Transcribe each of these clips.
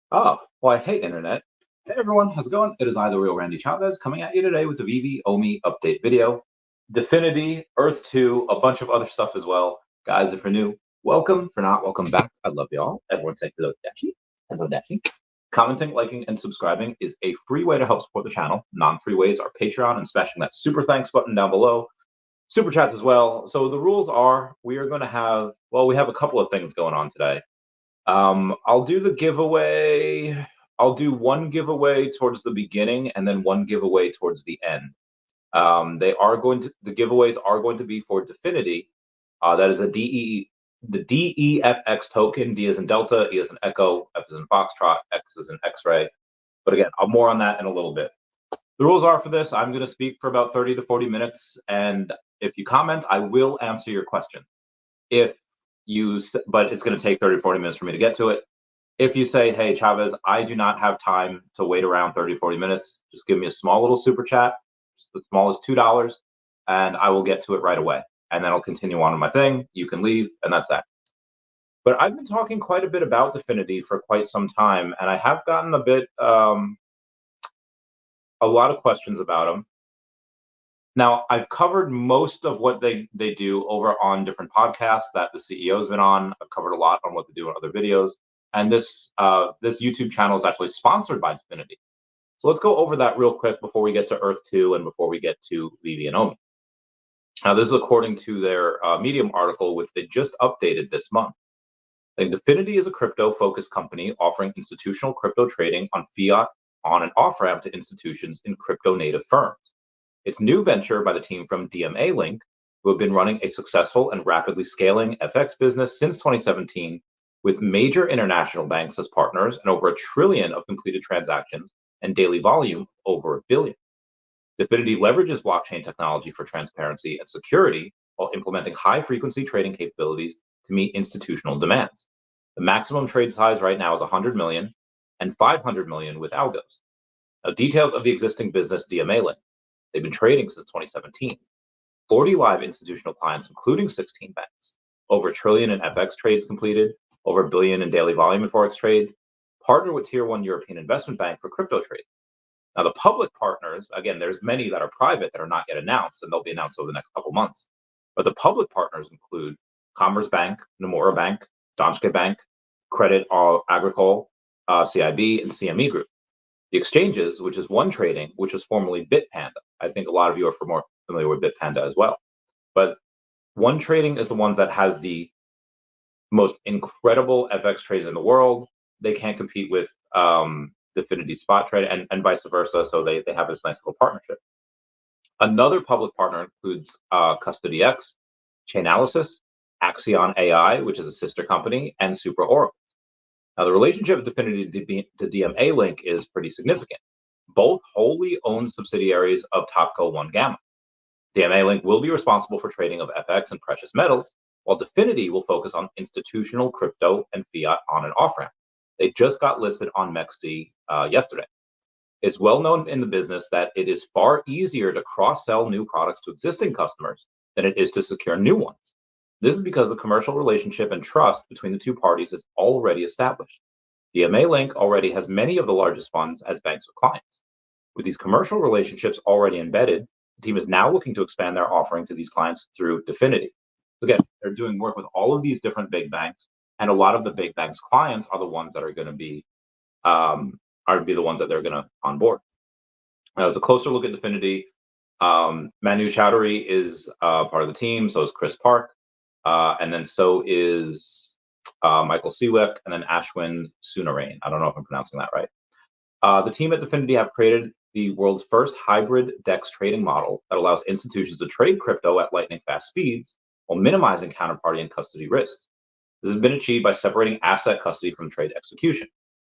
Oh, well, I hate internet. Hey everyone, how's it going? It is I, the real Randy Chavez, coming at you today with the VeVe OMI update video. Definity, Earth 2, a bunch of other stuff as well. Guys, if you're new, welcome. For not, welcome back. I love y'all. Everyone say hello, Dashi. Hello, Dashi. Commenting, liking, and subscribing is a free way to help support the channel. Non-free ways are Patreon and smashing that super thanks button down below. Super chats as well. So the rules are we are going to have, well, we have a couple of things going on today. I'll do the giveaway. I'll do one giveaway towards the beginning and then one giveaway towards the end. The giveaways are going to be for Definity. That is the DEFX token. D is in Delta, E is in Echo, F is in Foxtrot, X is in X-ray. But again, I'll more on that in a little bit. The rules are for this, I'm going to speak for about 30 to 40 minutes. And if you comment, I will answer your question. But it's going to take 30 to 40 minutes for me to get to it. If you say, hey, Chavez, I do not have time to wait around 30, 40 minutes, just give me a small little super chat, just as small as $2, and I will get to it right away. And then I'll continue on with my thing. You can leave, and that's that. But I've been talking quite a bit about Definity for quite some time, and I have gotten a lot of questions about them. Now, I've covered most of what they do over on different podcasts that the CEO's been on. I've covered a lot on what they do in other videos. And this YouTube channel is actually sponsored by Definity. So let's go over that real quick before we get to Earth 2 and before we get to VeVe and OMI. Now, this is according to their Medium article, which they just updated this month. Definity is a crypto-focused company offering institutional crypto trading on fiat on and off-ramp to institutions in crypto-native firms. It's new venture by the team from DMA Link, who have been running a successful and rapidly scaling FX business since 2017, with major international banks as partners and over $1 trillion of completed transactions and daily volume of over $1 billion. Definity leverages blockchain technology for transparency and security while implementing high-frequency trading capabilities to meet institutional demands. The maximum trade size right now is 100 million and 500 million with algos. Now, details of the existing business DMA Link. They've been trading since 2017. 40 live institutional clients, including 16 banks. Over $1 trillion in FX trades completed, over $1 billion in daily volume in Forex trades. Partner with Tier 1 European Investment Bank for crypto trading. Now, the public partners, again, there's many that are private that are not yet announced, and they'll be announced over the next couple months. But the public partners include Commerce Bank, Nomura Bank, Danske Bank, Credit Agricole, CIB, and CME Group. The exchanges, which is One Trading, which was formerly Bitpanda. I think a lot of you are more familiar with Bitpanda as well. But One Trading is the ones that has the most incredible FX trades in the world. They can't compete with Definity spot trade and vice versa. So they have this nice little partnership. Another public partner includes CustodyX, Chainalysis, Axion AI, which is a sister company, and Super Oracle. Now, the relationship of Definity to DMA Link is pretty significant. Both wholly owned subsidiaries of Topco 1 Gamma. DMA Link will be responsible for trading of FX and precious metals, while Definity will focus on institutional crypto and fiat on and off ramp. They just got listed on MEXC yesterday. It's well known in the business that it is far easier to cross-sell new products to existing customers than it is to secure new ones. This is because the commercial relationship and trust between the two parties is already established. DMA Link already has many of the largest funds as banks with clients. With these commercial relationships already embedded, the team is now looking to expand their offering to these clients through Definity. Again, they're doing work with all of these different big banks, and a lot of the big banks' clients are the ones that are going to be the ones that they're going to onboard. Now, as a closer look at Definity, Manu Chowdhury is part of the team. So is Chris Park. And then so is Michael Seewick, and then Ashwin Sunarain. I don't know if I'm pronouncing that right. The team at Definity have created the world's first hybrid DEX trading model that allows institutions to trade crypto at lightning fast speeds while minimizing counterparty and custody risks. This has been achieved by separating asset custody from trade execution.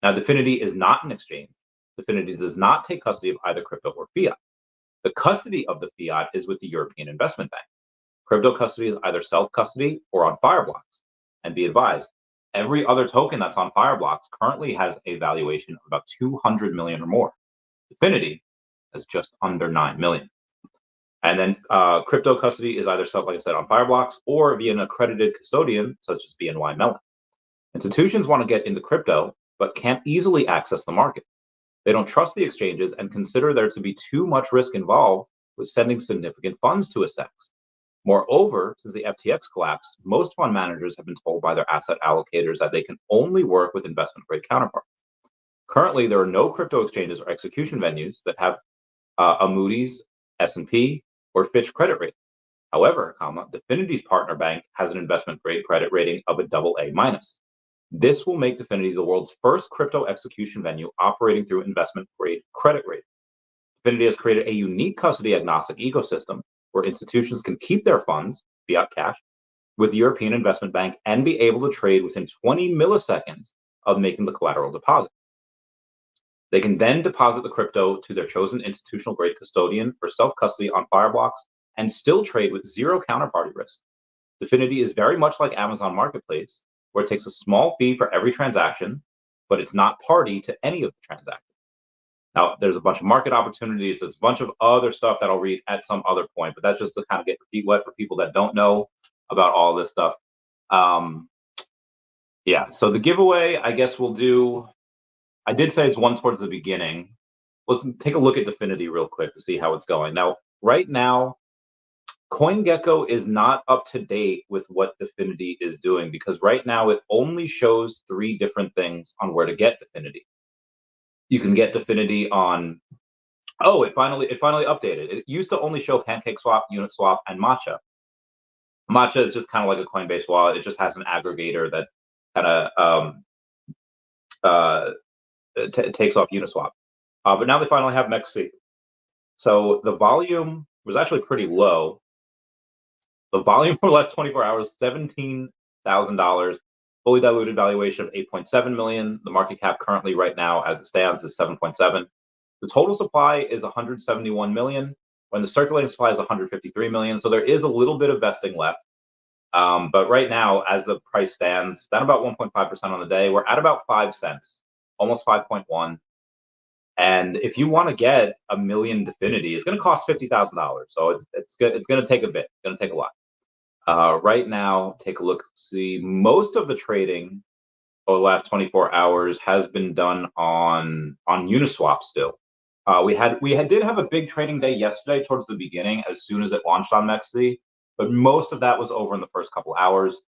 Now, Definity is not an exchange. Definity does not take custody of either crypto or fiat. The custody of the fiat is with the European Investment Bank. Crypto custody is either self-custody or on Fireblocks. And be advised, every other token that's on Fireblocks currently has a valuation of about 200 million or more. Definity has just under 9 million. And then crypto custody is either self, like I said, on Fireblocks or via an accredited custodian such as BNY Mellon. Institutions want to get into crypto, but can't easily access the market. They don't trust the exchanges and consider there to be too much risk involved with sending significant funds to ESS. Moreover, since the FTX collapse, most fund managers have been told by their asset allocators that they can only work with investment-grade counterparts. Currently, there are no crypto exchanges or execution venues that have a Moody's, S&P, or Fitch credit rating. However, Definity's partner bank has an investment-grade credit rating of a AA-. This will make Definity the world's first crypto execution venue operating through investment-grade credit rating. Definity has created a unique custody-agnostic ecosystem where institutions can keep their funds, fiat cash, with the European Investment Bank and be able to trade within 20 milliseconds of making the collateral deposit. They can then deposit the crypto to their chosen institutional-grade custodian for self-custody on Fireblocks and still trade with zero counterparty risk. Definity is very much like Amazon Marketplace, where it takes a small fee for every transaction, but it's not party to any of the transactions. Now, there's a bunch of market opportunities. There's a bunch of other stuff that I'll read at some other point, but that's just to kind of get the feet wet for people that don't know about all this stuff. Yeah, so the giveaway, I guess we'll do, I did say it's one towards the beginning. Let's take a look at Definity real quick to see how it's going. Now, right now, CoinGecko is not up to date with what Definity is doing because right now it only shows 3 different things on where to get Definity. You can get Definity on, oh, it finally updated. It used to only show PancakeSwap, Uniswap, and Matcha. Matcha is just kind of like a Coinbase wallet. It just has an aggregator that kind of takes off Uniswap. But now they finally have Megacity. So the volume was actually pretty low. The volume for the last 24 hours, $17,000. Fully diluted valuation of 8.7 million. The market cap currently right now, as it stands, is 7.7. The total supply is 171 million, when the circulating supply is 153 million. So there is a little bit of vesting left. But right now, as the price stands, down about 1.5% on the day. We're at about 5 cents, almost 5.1. And if you want to get a million Definity, it's going to cost $50,000. So it's good. It's going to take a bit. It's going to take a lot. Right now, take a look. See, most of the trading over the last 24 hours has been done on Uniswap still. We did have a big trading day yesterday towards the beginning as soon as it launched on Megacity, but most of that was over in the first couple hours.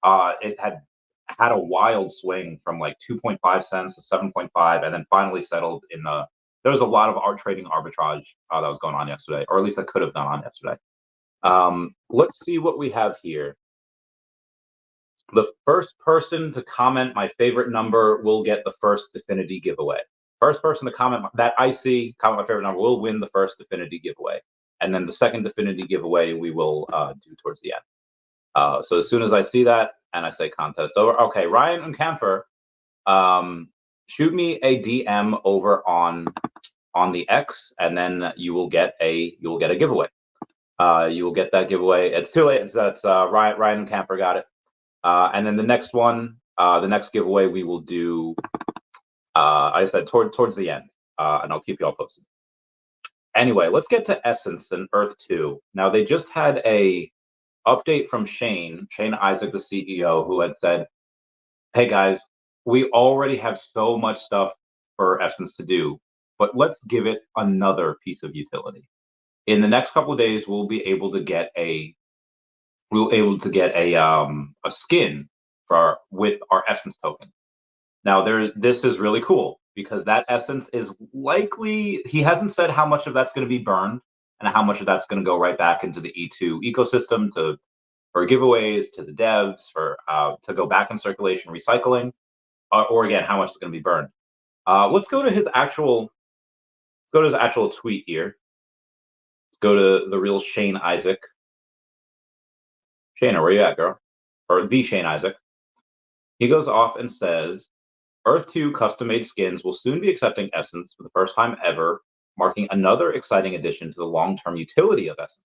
It had a wild swing from like 2.5 cents to 7.5 and then finally settled in there was a lot of trading arbitrage that was going on yesterday, or at least that could have gone on yesterday. Let's see what we have here. The first person to comment my favorite number will get the first Definity giveaway. First person to comment that I see, comment my favorite number, will win the first Definity giveaway. And then the second Definity giveaway we will do towards the end. So as soon as I see that and I say contest over, okay, Ryan and Camphor, shoot me a DM over on the X, and then you will get a giveaway. You will get that giveaway. It's too late. That's Ryan and Camphor got it. And then the next one, the next giveaway we will do, I said towards the end, and I'll keep you all posted. Anyway, let's get to Essence and Earth 2. Now, they just had a update from Shane Isaac, the CEO, who had said, hey guys, we already have so much stuff for Essence to do, but let's give it another piece of utility. In the next couple of days, we'll be able to get a skin with our Essence token. Now, this is really cool because that Essence is likely, he hasn't said how much of that's going to be burned and how much of that's going to go right back into the E2 ecosystem for giveaways to the devs to go back in circulation, recycling, or again, how much is going to be burned. Let's go to his actual tweet here. Let's go to the real Shane Isaac. Shana, where you at, girl? Or the Shane Isaac. He goes off and says, Earth 2 custom-made skins will soon be accepting Essence for the first time ever, marking another exciting addition to the long-term utility of Essence.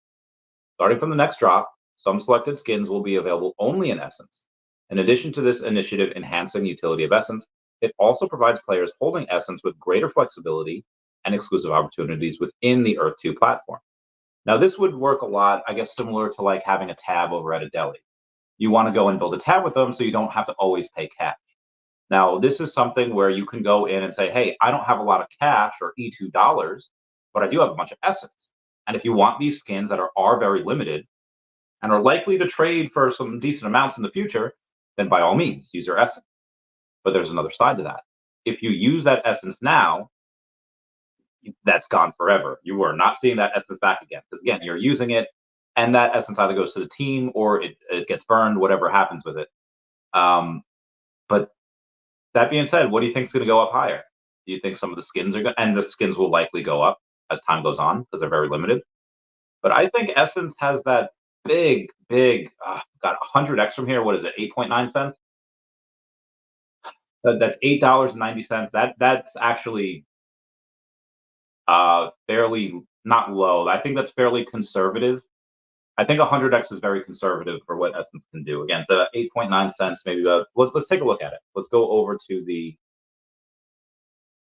Starting from the next drop, some selected skins will be available only in Essence. In addition to this initiative enhancing the utility of Essence, it also provides players holding Essence with greater flexibility and exclusive opportunities within the Earth 2 platform. Now, this would work a lot, I guess, similar to like having a tab over at a deli. You want to go and build a tab with them so you don't have to always pay cash. Now, this is something where you can go in and say, hey, I don't have a lot of cash or E2 dollars, but I do have a bunch of essence. And if you want these skins that are very limited and are likely to trade for some decent amounts in the future, then by all means, use your essence. But there's another side to that. If you use that essence now, that's gone forever. You are not seeing that essence back again. Because again, you're using it, and that essence either goes to the team or it gets burned, whatever happens with it. But that being said, what do you think is going to go up higher? Do you think some of the skins are going, and the skins will likely go up as time goes on because they're very limited. But I think Essence has that big, got 100x from here. What is it? 8.9 cents. That's $8.90. That's actually fairly not low. I think that's fairly conservative. I think 100x is very conservative for what Essence can do. Again, so 8.9 cents, maybe. Let's take a look at it. Let's go over to the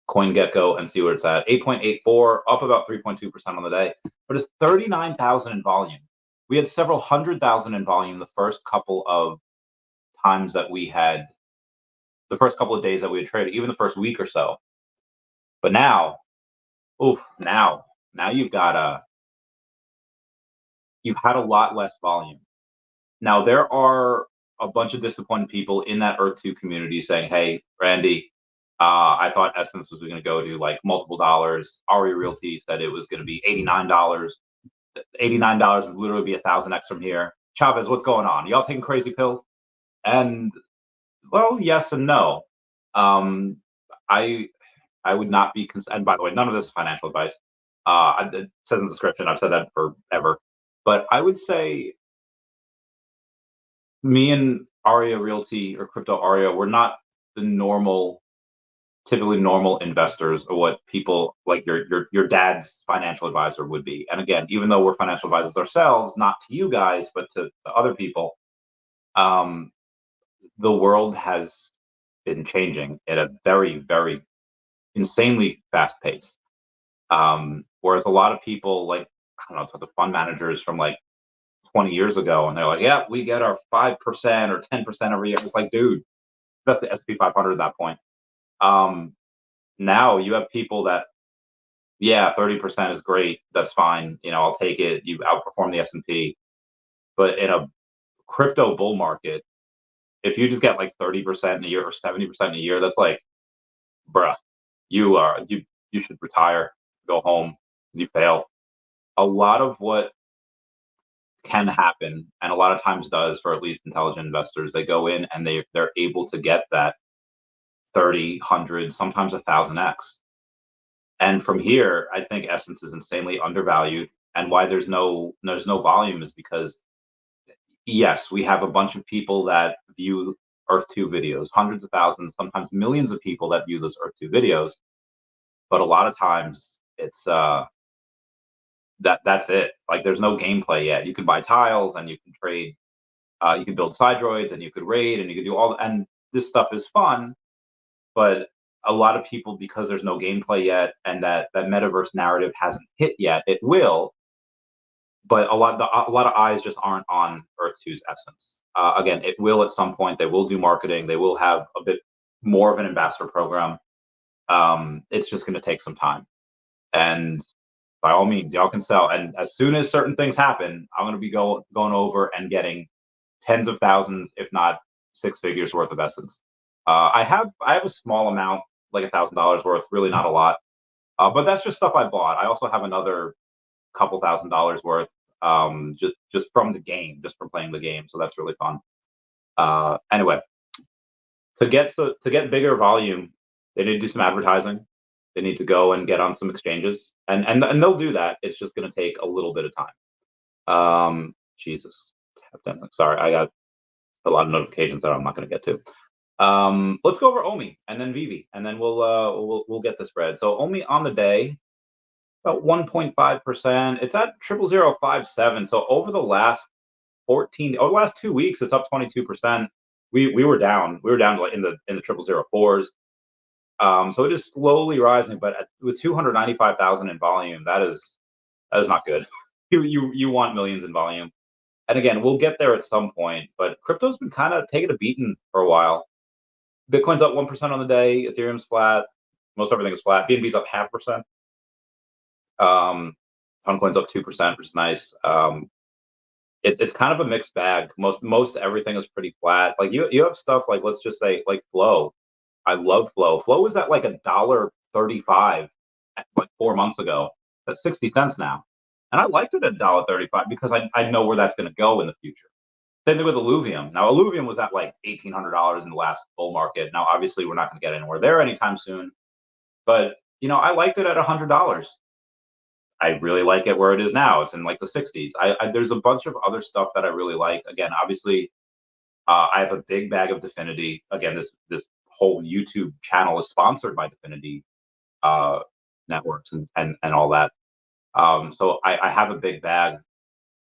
CoinGecko and see where it's at. 8.84, up about 3.2% on the day, but it's 39,000 in volume. We had several 100,000 in volume the first couple of times that we had, the first couple of days that we had traded, even the first week or so. But now, now you've had a lot less volume. Now there are a bunch of disappointed people in that Earth 2 community saying, hey, Randy, I thought Essence was going to go to like multiple dollars. Ari Realty said it was going to be $89. $89 would literally be 1,000x from here. Chavez, what's going on? Y'all taking crazy pills? And well, yes and no. I would not be. And by the way, none of this is financial advice. It says in the description. I've said that forever. But I would say me and Aria Realty or Crypto Aria, we're not the typically normal investors or what people like your dad's financial advisor would be. And again, even though we're financial advisors ourselves, not to you guys, but to other people, the world has been changing at a very insanely fast pace. Whereas a lot of people like, I don't know, the fund managers from like 20 years ago, and they're like, yeah, we get our 5% or 10% every year. It's like, dude, that's the SP 500 at that point. Now you have people that, yeah, 30% is great. That's fine. I'll take it. You outperform the S&P. But in a crypto bull market, if you just get like 30% in a year or 70% in a year, that's like, bruh, you should retire, go home, you fail. A lot of what can happen, and a lot of times does for at least intelligent investors, they go in and they're able to get that 30, 100, sometimes 1,000x. And from here, I think Essence is insanely undervalued. And why there's no volume is because, yes, we have a bunch of people that view Earth 2 videos, hundreds of thousands, sometimes millions of people that view those Earth 2 videos. But a lot of times it's that's it. Like there's no gameplay yet. You can buy tiles and you can trade, you can build side droids and you could raid and you could do all, and this stuff is fun, but a lot of people, because there's no gameplay yet and that metaverse narrative hasn't hit yet, it will, but a lot of eyes just aren't on Earth 2's Essence. Again, it will at some point. They will do marketing. They will have a bit more of an ambassador program. It's just going to take some time. And by all means, y'all can sell. And as soon as certain things happen, I'm going to be going over and getting tens of thousands, if not six figures worth of Essence. I have a small amount, like $1,000 worth, really not a lot. But that's just stuff I bought. I also have another couple $1,000s worth, just from the game, just from playing the game. So that's really fun. Anyway, to get bigger volume, they need to do some advertising. They need to go and get on some exchanges, and they'll do that. It's just going to take a little bit of time. Jesus, sorry, I got a lot of notifications that I'm not going to get to. Let's go over OMI and then VeVe, and then we'll get the spread. So OMI on the day, about 1.5%. It's at 0.0057. So over the last 2 weeks, it's up 22%. We were down. We were down in the 0.004s. So it is slowly rising, but with 295,000 in volume, that is not good. You want millions in volume. And again, we'll get there at some point, but crypto's been kind of taking a beating for a while. Bitcoin's up 1% on the day. Ethereum's flat. Most everything is flat. BNB's up 0.5%. Toncoin's up 2%, which is nice. It's kind of a mixed bag. Most everything is pretty flat. Like you have stuff like, let's just say, like Flow. I love Flow. Flow was at like $1.35 like 4 months ago. That's 60 cents now, and I liked it at $1.35 because I know where that's going to go in the future. Same thing with Illuvium. Now Illuvium was at like $1,800 in the last bull market. Now obviously we're not going to get anywhere there anytime soon, but I liked it at $100. I really like it where it is now. It's in like the 60s. There's a bunch of other stuff that I really like. Again, obviously, I have a big bag of Definity. Again, this whole YouTube channel is sponsored by Definity networks and all that. So I have a big bag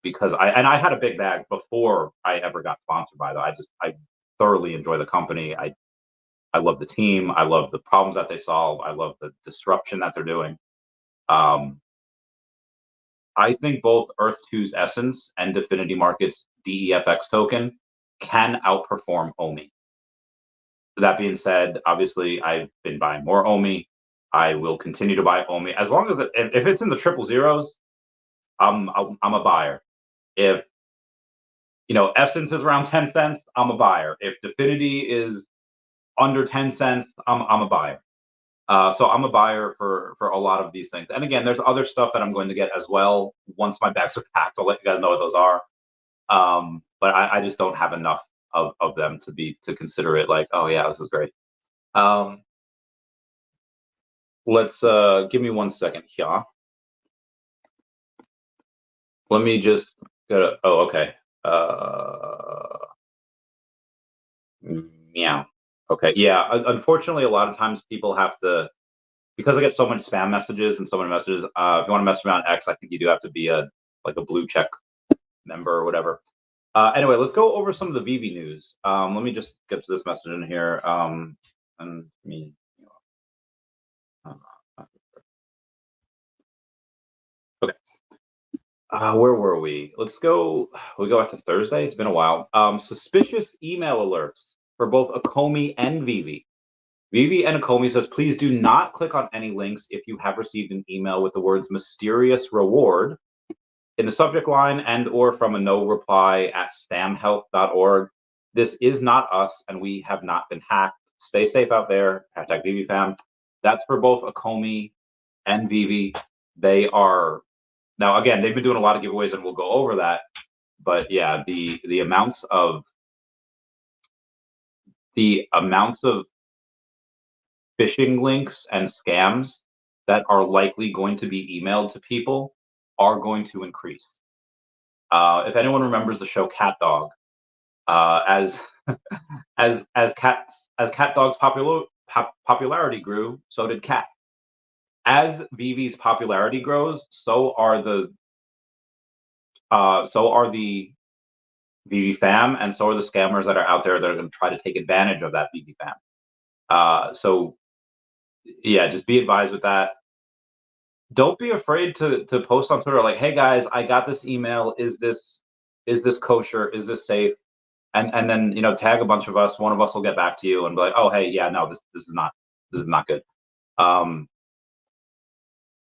because I had a big bag before I ever got sponsored by them. I thoroughly enjoy the company. I love the team. I love the problems that they solve. I love the disruption that they're doing. I think both Earth-2's Essence and Definity Markets DEFX token can outperform OMI. That being said, obviously, I've been buying more OMI. I will continue to buy OMI as long as if it's in the triple zeros, I'm a buyer. If Essence is around 10 cents, I'm a buyer. If Definity is under 10 cents, I'm a buyer. So I'm a buyer for a lot of these things. And again, there's other stuff that I'm going to get as well. Once my bags are packed, I'll let you guys know what those are. But I just don't have enough of them to consider it like, oh yeah, this is great. Let's give me 1 second here. Let me just go. Oh, okay. Meow. Okay. Yeah. Unfortunately, a lot of times people have to, because I get so much spam messages and so many messages. If you want to message me on X, I think you do have to be a blue check member or whatever. Anyway, let's go over some of the VeVe news. Let me just get to this message in here. And me. Okay. Where were we? Let's go. We go out to Thursday. It's been a while. Suspicious email alerts for both Ecomi and VeVe. VeVe and Ecomi says, please do not click on any links if you have received an email with the words mysterious reward in the subject line and/or from a no reply at stamhealth.org. This is not us, and we have not been hacked. Stay safe out there. Hashtag VeVe fam. That's for both Ecomi and VeVe. They are now, again, they've been doing a lot of giveaways, and we'll go over that. But yeah, the amounts of phishing links and scams that are likely going to be emailed to people are going to increase. If anyone remembers the show Cat Dog, as Cat Dog's popularity grew, so did Cat. As VeVe's popularity grows, so are the VeVe fam, and so are the scammers that are out there that are going to try to take advantage of that VeVe fam. So yeah, just be advised with that. Don't be afraid to post on Twitter like, hey guys, I got this email. Is this kosher? Is this safe? And then tag a bunch of us. One of us will get back to you and be like, oh hey, yeah, no, this is not good.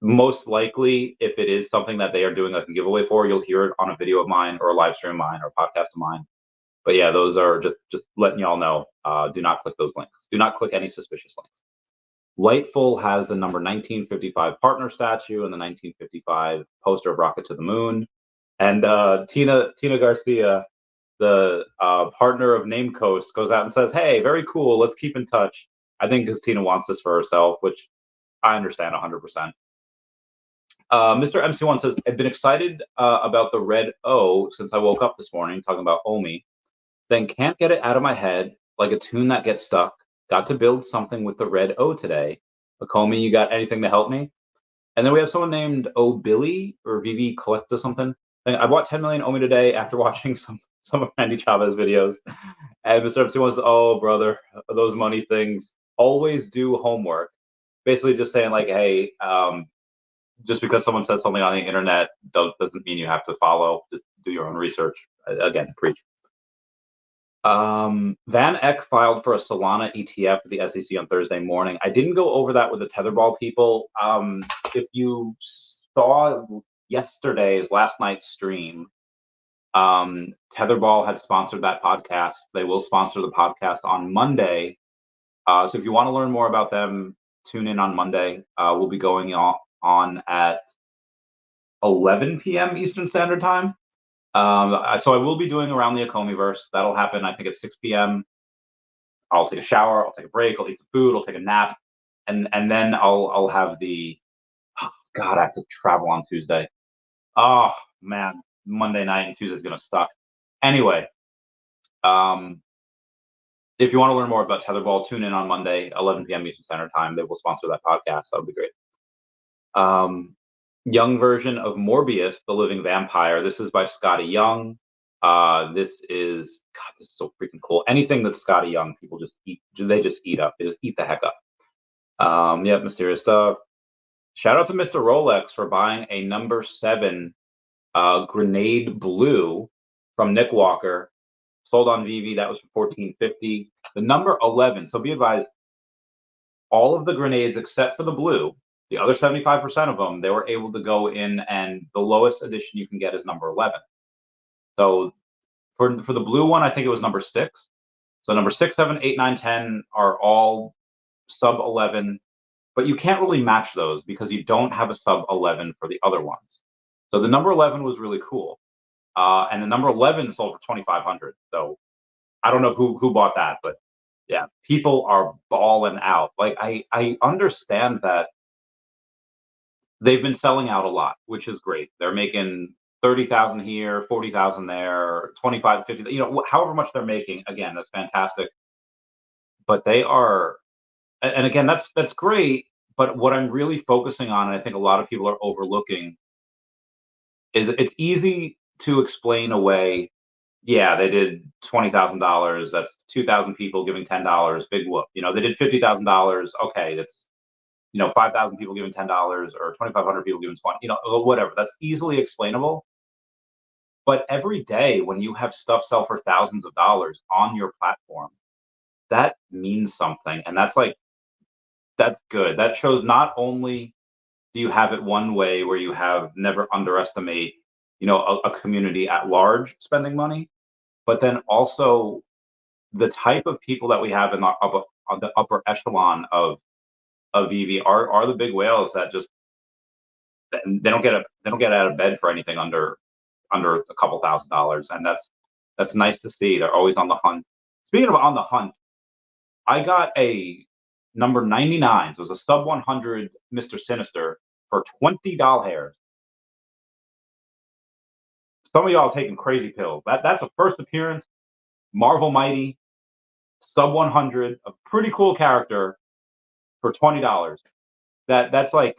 Most likely, if it is something that they are doing like a giveaway for, you'll hear it on a video of mine or a live stream of mine or a podcast of mine. But yeah, those are just letting y'all know. Do not click those links. Do not click any suspicious links. Lightful has the number 1955 partner statue and the 1955 poster of Rocket to the Moon. And Tina Garcia, the partner of Name Coast, goes out and says, hey, very cool, let's keep in touch. I think because Tina wants this for herself, which I understand 100%. Mr. MC1 says, I've been excited about the red O since I woke up this morning, talking about OMI, saying can't get it out of my head, like a tune that gets stuck. Got to build something with the red O today. Ecomi, you got anything to help me? And then we have someone named O Billy or VeVe Collect or something. I bought 10 million OMI today after watching some of Randy Chavez videos. And Mr. MC1 says, oh, brother, those money things, always do homework. Basically just saying like, hey, just because someone says something on the internet doesn't mean you have to follow. Just do your own research. Again, preach. Van Eck filed for a Solana ETF with the SEC on Thursday morning. I didn't go over that with the Tetherball people. If you saw last night's stream, Tetherball had sponsored that podcast. They will sponsor the podcast on Monday. So if you want to learn more about them, tune in on Monday. We'll be going on at 11 p.m. Eastern Standard Time. So I will be doing Around the Ecomiverse. That'll happen, I think, at 6 p.m. I'll take a shower, I'll take a break, I'll eat some food, I'll take a nap, and then I'll have the God, I have to travel on Tuesday. Oh man, Monday night and Tuesday's gonna suck. Anyway, if you want to learn more about Tetherball, tune in on Monday, 11 p.m. Eastern Standard Time. They will sponsor that podcast. That would be great. Young version of Morbius, the Living Vampire. This is by Scotty Young. This is so freaking cool. Anything that's Scotty Young, people just eat. They just eat up. They just eat the heck up. Yep, mysterious stuff. Shout out to Mr. Rolex for buying a number 7 grenade blue from Nick Walker. Sold on VeVe. That was for $14.50. The number 11. So be advised, all of the grenades except for the blue, the other 75% of them, they were able to go in, and the lowest edition you can get is number 11. So for the blue one, I think it was number 6. So number 6, 7, 8, 9, 10 are all sub 11, but you can't really match those because you don't have a sub 11 for the other ones. So the number 11 was really cool. And the number 11 sold for $2,500. So I don't know who bought that, but yeah, people are balling out. Like I understand that they've been selling out a lot, which is great. They're making 30,000 here, 40,000 there, 25, 50, however much they're making. Again, that's fantastic. But they are, and again, that's great. But what I'm really focusing on, and I think a lot of people are overlooking, is it's easy to explain away. Yeah, they did $20,000. That's 2,000 people giving $10. Big whoop. They did $50,000. Okay, that's 5,000 people giving $10 or 2,500 people giving 20. Whatever. That's easily explainable. But every day when you have stuff sell for thousands of dollars on your platform, that means something, and that's good. That shows not only do you have it one way where you have never underestimate a community at large spending money, but then also the type of people that we have in the upper echelon of VeVe are the big whales that just they don't get out of bed for anything under a couple $1,000, and that's nice to see. They're always on the hunt. Speaking of on the hunt, I got a number 99. So it was a sub 100 Mr. Sinister for $20. Some of y'all are taking crazy pills. That's a first appearance. Marvel Mighty, sub 100, a pretty cool character for $20. That's like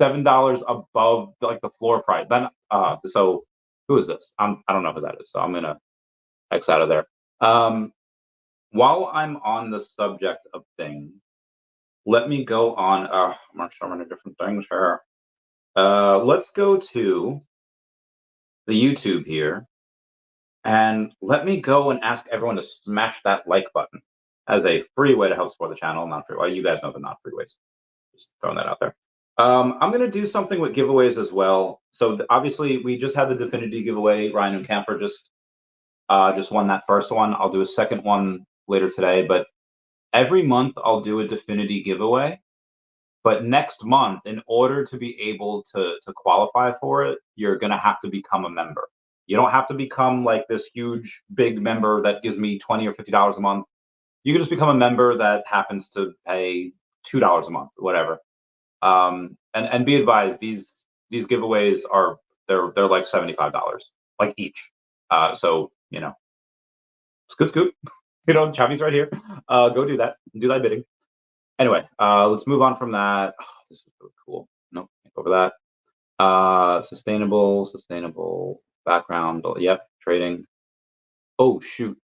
$7 above the floor price. Then so who is this? I don't know who that is. So I'm gonna X out of there. While I'm on the subject of things, let me go on. I'm so many different things here. Let's go to the YouTube here, and let me go and ask everyone to smash that like button as a free way to help support the channel. Not free. Well, you guys know the not free ways. Just throwing that out there. I'm going to do something with giveaways as well. So obviously, we just had the Definity giveaway. Ryan and Camper just won that first one. I'll do a second one later today, but every month I'll do a Definity giveaway. But next month, in order to be able to qualify for it, you're going to have to become a member. You don't have to become like this huge, big member that gives me $20 or $50 a month. You can just become a member that happens to pay $2 a month, whatever. And be advised, these giveaways they're like $75 like each. So scoop. Chavi's right here. Go do that. Do thy bidding. Anyway, let's move on from that. Oh, this is really cool. Nope, over that. Sustainable background. Yep, trading. Oh shoot.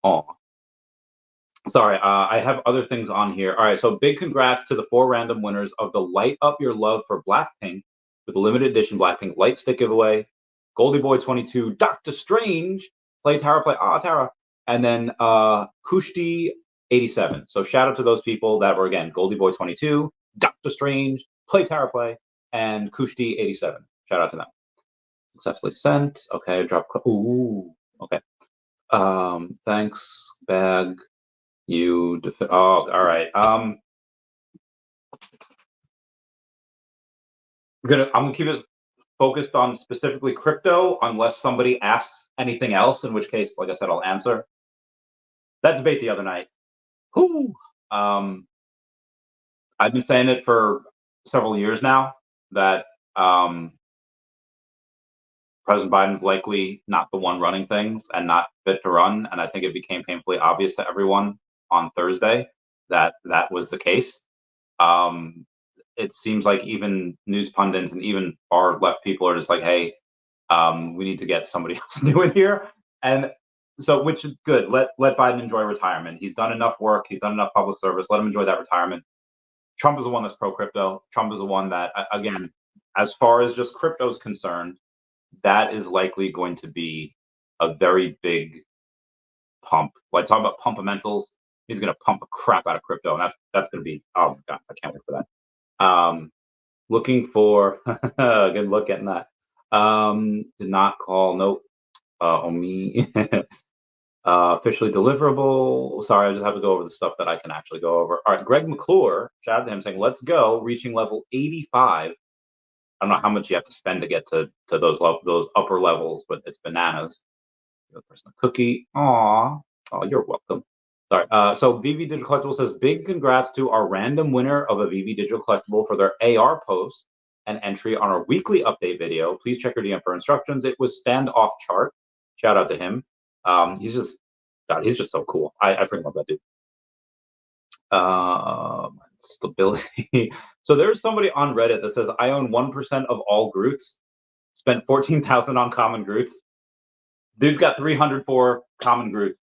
Oh, sorry. I have other things on here. All right. So big congrats to the 4 random winners of the Light Up Your Love for Blackpink with the limited edition Blackpink Light Stick giveaway. Goldie Boy 22, Doctor Strange, play Tara, play Tara, and then Kushti 87. So shout out to those people that were, again, Goldie Boy 22, Doctor Strange, play Tara, play, and Kushti 87. Shout out to them. Successfully sent. Okay, drop. Ooh. Okay. Thanks, bag. You. Oh, all right. I'm gonna keep it focused on specifically crypto, unless somebody asks anything else. In which case, like I said, I'll answer. That debate the other night. Whoo. I've been saying it for several years now that President Biden's likely not the one running things and not fit to run. And I think it became painfully obvious to everyone on Thursday that that was the case. It seems like even news pundits and even far left people are just like, hey, we need to get somebody else new in here. And so, which is good. Let Biden enjoy retirement. He's done enough work. He's done enough public service. Let him enjoy that retirement. Trump is the one that's pro crypto. Trump is the one that, again, as far as just crypto is concerned, that is likely going to be a very big pump. Like, talk about pumpamentals. He's going to pump a crap out of crypto, and that's going to be, oh my god, I can't wait for that. Looking for good look at that. Did not call. Nope. OMI. Officially deliverable. Sorry, I just have to go over the stuff that I can actually go over. All right, Greg McClure, shout out to him saying, let's go, reaching level 85. I don't know how much you have to spend to get to those upper levels, but it's bananas. The person a cookie. Aw. Oh, you're welcome. Sorry. So VeVe Digital Collectible says, big congrats to our random winner of a VeVe Digital Collectible for their AR post and entry on our weekly update video. Please check your DM for instructions. It was Standoff Chart. Shout out to him. He's just so cool. I freaking love that dude. Stability. So there's somebody on Reddit that says, I own 1% of all Groots, spent 14,000 on common Groots. Dude's got 304 common Groots.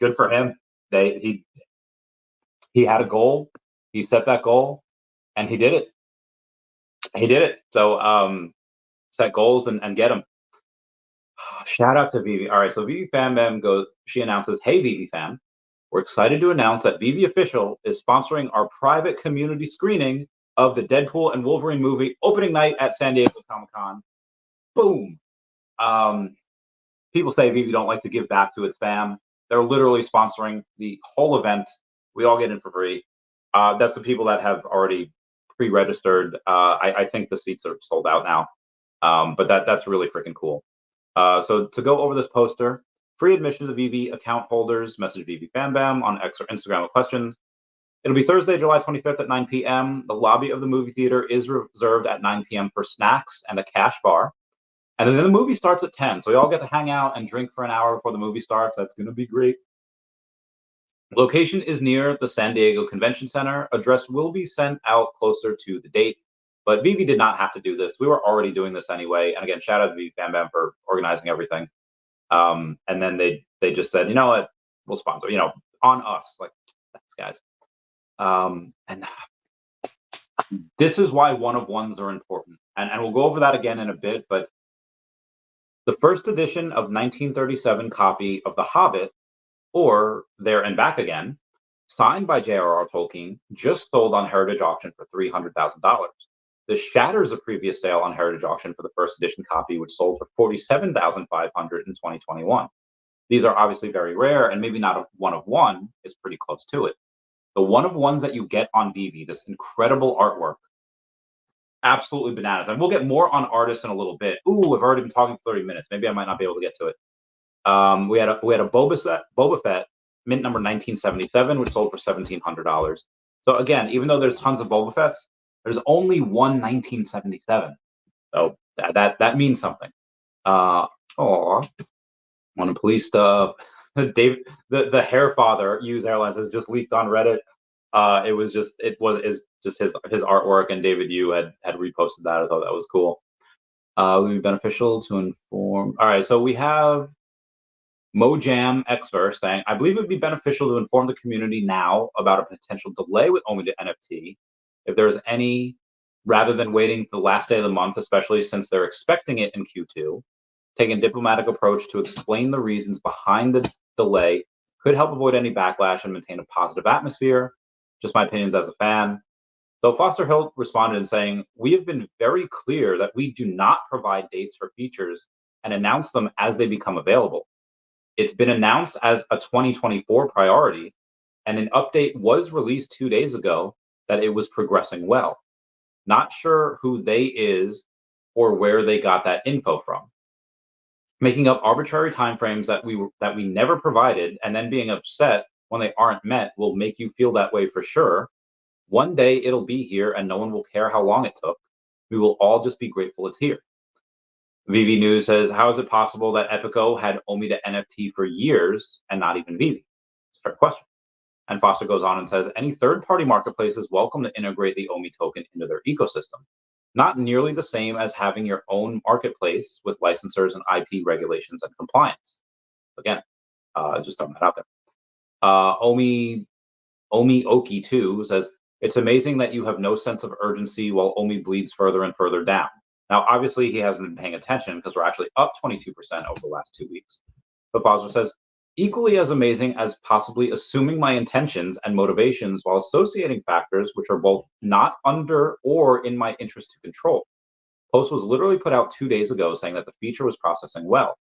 Good for him. He had a goal. He set that goal, and he did it. So set goals and get them. Shout out to VeVe. All right, so VeVe Fan Bam goes. She announces, "Hey VeVe Fan, we're excited to announce that VeVe Official is sponsoring our private community screening of the Deadpool and Wolverine movie opening night at San Diego Comic-Con." Boom. People say VeVe don't like to give back to its fam. They're literally sponsoring the whole event. We all get in for free. That's the people that have already pre-registered. I think the seats are sold out now, but that's really freaking cool. So to go over this poster, free admission to VeVe account holders, message VeVe FanBam on X or Instagram with questions. It'll be Thursday, July 25th at 9 p.m. The lobby of the movie theater is reserved at 9 p.m. for snacks and a cash bar. And then the movie starts at 10. So we all get to hang out and drink for an hour before the movie starts. That's going to be great. Location is near the San Diego Convention Center. Address will be sent out closer to the date. But VeVe did not have to do this. We were already doing this anyway. And again, shout out to VeVe FanBam for organizing everything. And then they just said, you know what, we'll sponsor, on us. Like, thanks, guys. And this is why one-of-ones are important. And we'll go over that again in a bit. But the first edition of 1937 copy of The Hobbit, or There and Back Again, signed by J.R.R. Tolkien, just sold on Heritage Auction for $300,000. This shatters a previous sale on Heritage Auction for the first edition copy, which sold for $47,500 in 2021. These are obviously very rare, and maybe not a one-of-one is pretty close to it. The one-of-ones that you get on VeVe, this incredible artwork, absolutely bananas. And we'll get more on artists in a little bit. Ooh, I've already been talking for 30 minutes. Maybe I might not be able to get to it. We had a Boba Fett, mint number 1977, which sold for $1,700. So again, even though there's tons of Boba Fetts, there's only one 1977. So that means something. One of police stuff. Dave, the Hair Father Hughes Airlines has just leaked on Reddit. It was just his artwork, and David Yu had reposted that. I thought that was cool. It would be beneficial to inform. All right, so we have Mojam Xverse saying, I believe it would be beneficial to inform the community now about a potential delay with OMI to NFT, if there's any, rather than waiting the last day of the month, especially since they're expecting it in Q2. Taking a diplomatic approach to explain the reasons behind the delay could help avoid any backlash and maintain a positive atmosphere. Just my opinions as a fan. So Foster Hill responded in saying, "We have been very clear that we do not provide dates for features and announce them as they become available. It's been announced as a 2024 priority, and an update was released 2 days ago that it was progressing well. Not sure who they is or where they got that info from. Making up arbitrary timeframes that we never provided and then being upset when they aren't met will make you feel that way for sure. One day it'll be here and no one will care how long it took. We will all just be grateful it's here." VeVe News says, "How is it possible that Epico had OMI to NFT for years and not even VeVe?" It's a fair question. And Foster goes on and says, "Any third-party marketplace is welcome to integrate the OMI token into their ecosystem. Not nearly the same as having your own marketplace with licensors and IP regulations and compliance." Again, just throwing that out there. Omi Oki 2 says, "It's amazing that you have no sense of urgency while OMI bleeds further and further down." Now, obviously, he hasn't been paying attention because we're actually up 22% over the last 2 weeks. But Foster says, "Equally as amazing as possibly assuming my intentions and motivations while associating factors which are both not under or in my interest to control. Post was literally put out 2 days ago saying that the feature was processing well.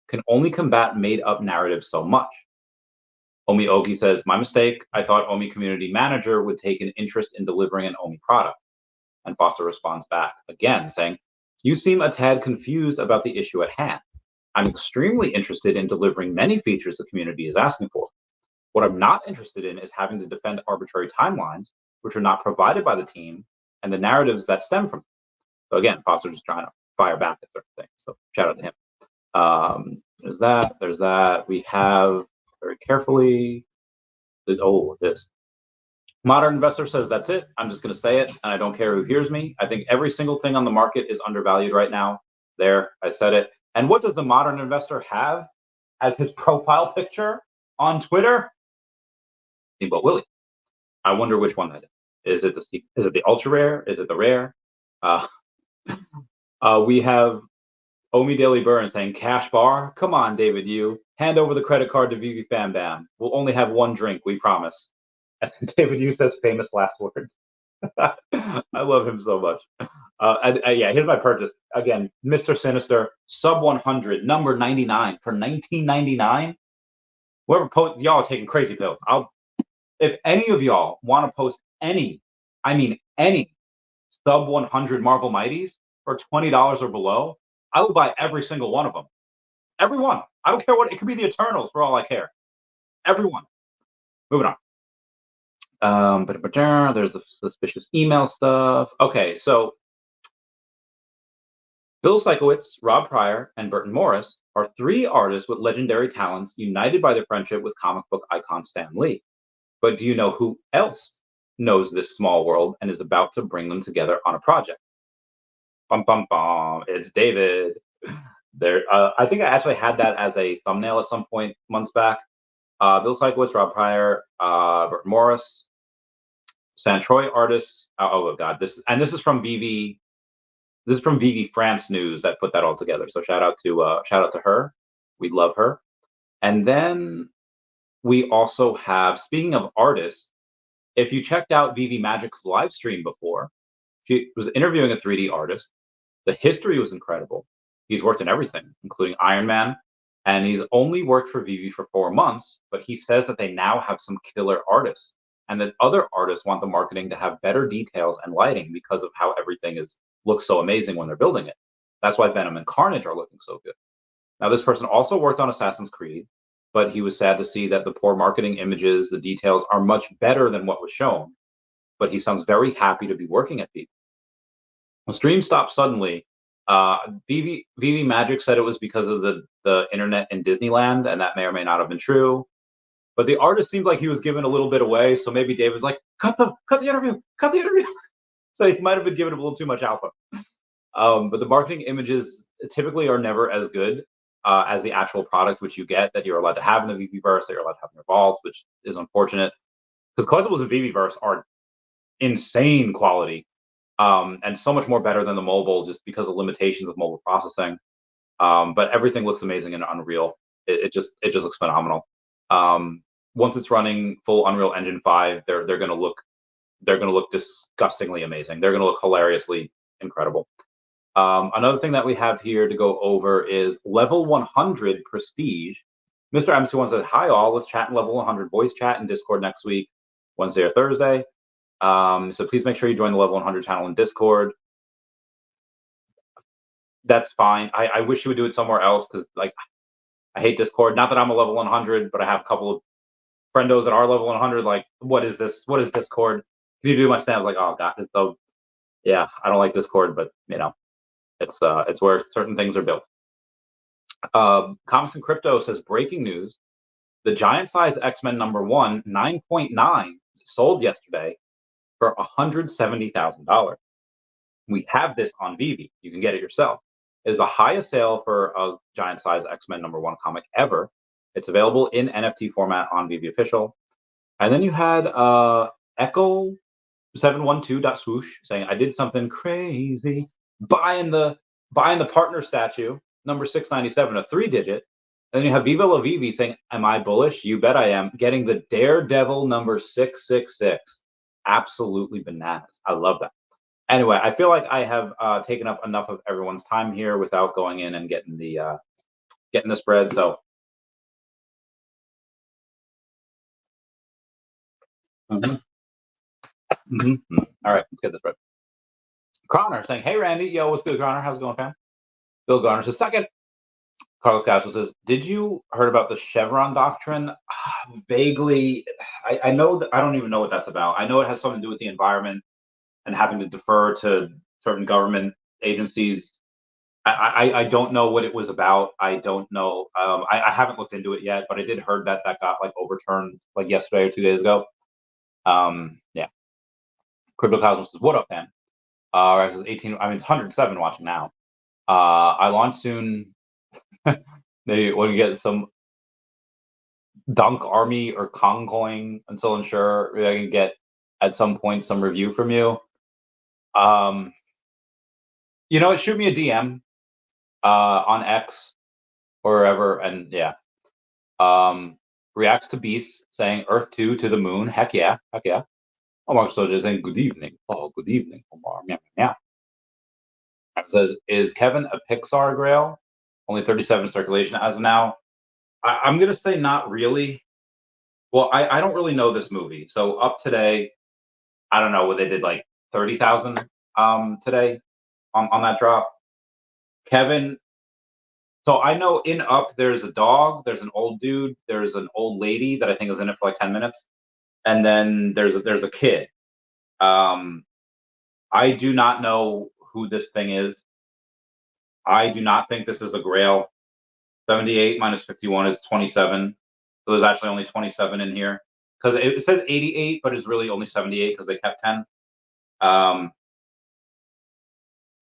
Can only combat made up narratives so much." Omi Oki says, "My mistake. I thought OMI community manager would take an interest in delivering an OMI product." And Foster responds back again saying, "You seem a tad confused about the issue at hand. I'm extremely interested in delivering many features the community is asking for. What I'm not interested in is having to defend arbitrary timelines, which are not provided by the team, and the narratives that stem from it." So again, Foster's just trying to fire back at certain things. So shout out to him. There's that. There's that. We have very carefully. This Modern Investor says, "That's it. I'm just going to say it, and I don't care who hears me. I think every single thing on the market is undervalued right now." There, I said it. And what does the Modern Investor have as his profile picture on Twitter? Steamboat Willie. I wonder which one that is. Is it the ultra rare? Is it the rare? Uh, we have Omi Daily Burn saying, "Cash bar? Come on, David, you. Hand over the credit card to VeVe Fam Bam. We'll only have one drink, we promise." And David Yu says famous last words. I love him so much. Yeah, here's my purchase. Again, Mr. Sinister, sub 100, number 99 for 19.99. Whoever posts, y'all are taking crazy pills. If any of y'all want to post any, I mean any, sub 100 Marvel Mighties for $20 or below, I will buy every single one of them. Every one. I don't care what, it could be the Eternals for all I care. Everyone. Moving on. There's the suspicious email stuff. Okay, so Bill Sikowitz, Rob Pryor, and Burton Morris are three artists with legendary talents united by their friendship with comic book icon Stan Lee. But do you know who else knows this small world and is about to bring them together on a project? Bum bum bum. It's David. There, I think I actually had that as a thumbnail at some point months back. Bill Sikowitz, Rob Pryor, Burton Morris, San Troy artists. Oh God, this is from VeVe. This is from VeVe France News that put that all together. So shout out to her. We love her. And then we also have, speaking of artists, if you checked out VeVe Magic's live stream before, she was interviewing a 3D artist. The history was incredible. He's worked in everything, including Iron Man, and he's only worked for VeVe for 4 months, but he says that they now have some killer artists and that other artists want the marketing to have better details and lighting because of how everything looks so amazing when they're building it. That's why Venom and Carnage are looking so good. Now, this person also worked on Assassin's Creed, but he was sad to see that the poor marketing images, the details are much better than what was shown, but he sounds very happy to be working at VeVe. The stream stopped suddenly. VeVe Magic said it was because of the internet in Disneyland, and that may or may not have been true. But the artist seemed like he was giving a little bit away, so maybe David's like, cut the interview. So he might have been giving a little too much alpha. But the marketing images typically are never as good as the actual product, which you get, that you're allowed to have in the VeVeverse, that you're allowed to have in your vault, which is unfortunate. Because collectibles in VeVeverse are insane quality, and so much more better than the mobile, just because of limitations of mobile processing. But everything looks amazing in Unreal. It just looks phenomenal. Once it's running full Unreal Engine 5, they're gonna look disgustingly amazing. They're gonna look hilariously incredible. Another thing that we have here to go over is level 100 prestige. Mr. MC1 says, hi all, let's chat in level 100 voice chat in Discord next week, Wednesday or Thursday. So please make sure you join the level 100 channel in Discord. That's fine. I wish you would do it somewhere else because like I hate Discord. Not that I'm a level 100, but I have a couple of friendos that are level 100. Like, what is this? What is Discord? If you do my snap, like, oh god, it's so yeah. I don't like Discord, but you know, it's where certain things are built. Comics and Crypto says breaking news: the giant size X-Men #1 9.9 sold yesterday for $170,000. We have this on VeVe. You can get it yourself. It is the highest sale for a giant size X-Men #1 comic ever. It's available in NFT format on VeVe Official. And then you had Echo 712.swoosh saying, I did something crazy, buying the partner statue, number 697, a 3-digit. And then you have Viva La Vivi saying, am I bullish? You bet I am. Getting the Daredevil number 666. Absolutely bananas. I love that. Anyway, I feel like I have taken up enough of everyone's time here without going in and getting the spread. So all right, let's get this spread. Connor saying, hey Randy, yo, what's good, Connor? How's it going, fam? Bill Garner says, second. Carlos Castro says, did you heard about the Chevron doctrine? Vaguely. I know that I don't even know what that's about. I know it has something to do with the environment and having to defer to certain government agencies. I don't know what it was about. I don't know. I haven't looked into it yet, but I did heard that got like overturned like yesterday or 2 days ago. Yeah. Crypto Cosmos says, what up, man? Rice says 18. I mean, it's 107 watching now. I launch soon. Maybe when you get some Dunk Army or Kong coin, I'm still unsure. Maybe I can get at some point some review from you. You know, shoot me a DM on X or wherever, and yeah. Reacts to Beast saying Earth 2 to the moon. Heck yeah, heck yeah. Omar Soja saying good evening. Oh, good evening, Omar. Meow, meow. Says, is Kevin a Pixar grail? Only 37 circulation as of now. I'm gonna say not really. Well, I don't really know this movie. So up today, I don't know what they did like 30,000 today on that drop. Kevin, so I know in Up there's a dog, there's an old dude, there's an old lady that I think is in it for like 10 minutes, and then there's a kid. I do not know who this thing is. I do not think this is a grail. 78 minus 51 is 27. So there's actually only 27 in here. Because it says 88, but it's really only 78 because they kept 10.